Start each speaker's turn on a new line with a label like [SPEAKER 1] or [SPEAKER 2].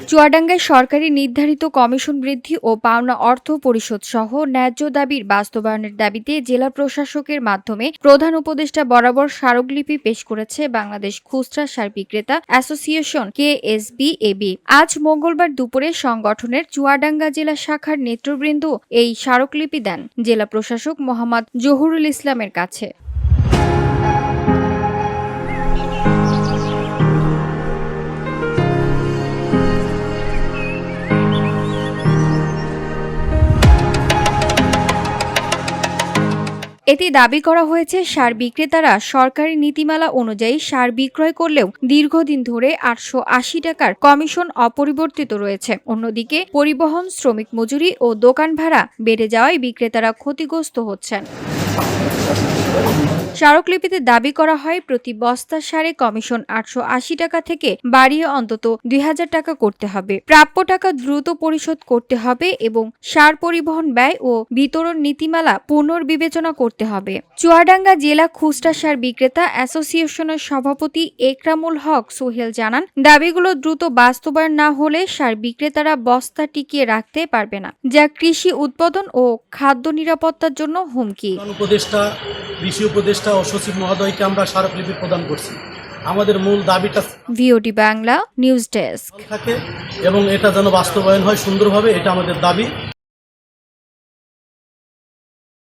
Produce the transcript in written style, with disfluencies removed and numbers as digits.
[SPEAKER 1] চুয়াডাঙ্গায় সরকারি নির্ধারিত কমিশন বৃদ্ধি ও পাওনা অর্থ পরিশোধ সহ ন্যায্য দাবির বাস্তবায়নের দাবিতে জেলা প্রশাসকের মাধ্যমে প্রধান উপদেষ্টা বরাবর স্মারকলিপি পেশ করেছে বাংলাদেশ খুচরা সার বিক্রেতা অ্যাসোসিয়েশন KSBAB। আজ মঙ্গলবার দুপুরে সংগঠনের চুয়াডাঙ্গা জেলা শাখার নেতৃবৃন্দ এই স্মারকলিপি দেন জেলা প্রশাসক মোহাম্মদ জহুরুল ইসলামের কাছে। এতে দাবি করা হয়েছে সার বিক্রেতারা সরকারি নীতিমালা অনুযায়ী সার বিক্রয় করলেও দীর্ঘদিন ধরে 880 টাকার কমিশন অপরিবর্তিত রয়েছে। অন্যদিকে পরিবহন, শ্রমিক মজুরি ও দোকান ভাড়া বেড়ে যাওয়ায় বিক্রেতারা ক্ষতিগ্রস্ত হচ্ছেন। স্মারকলিপিতে দাবি করা হয় প্রতি বস্তা সারে কমিশন 880 টাকা থেকে বাড়িয়ে অন্তত 2000 টাকা করতে হবে। প্রাপ্য টাকা দ্রুত পরিশোধ করতে হবে এবং সার পরিবহন ব্যয় ও বিতরণ নীতিমালা পুনর্বিবেচনা করতে হবে। চুয়াডাঙ্গা জেলা খুচরা সার বিক্রেতা অ্যাসোসিয়েশনের সভাপতি একরামুল হক সোহেল জানান, দাবিগুলো দ্রুত বাস্তবায়ন না হলে সার বিক্রেতারা বস্তা টিকিয়ে রাখতে পারবে না, যা কৃষি উৎপাদন ও খাদ্য নিরাপত্তার জন্য হুমকি।
[SPEAKER 2] কৃষি উপদেষ্টা ও সচিব মহোদয়কে আমরা স্মারকলিপি প্রদান করছি। আমাদের মূল দাবিটা
[SPEAKER 1] ভিওডি বাংলা নিউজ ডেস্ক
[SPEAKER 2] থাকে এবং এটা যেন বাস্তবায়ন হয় সুন্দরভাবে, এটা আমাদের দাবি।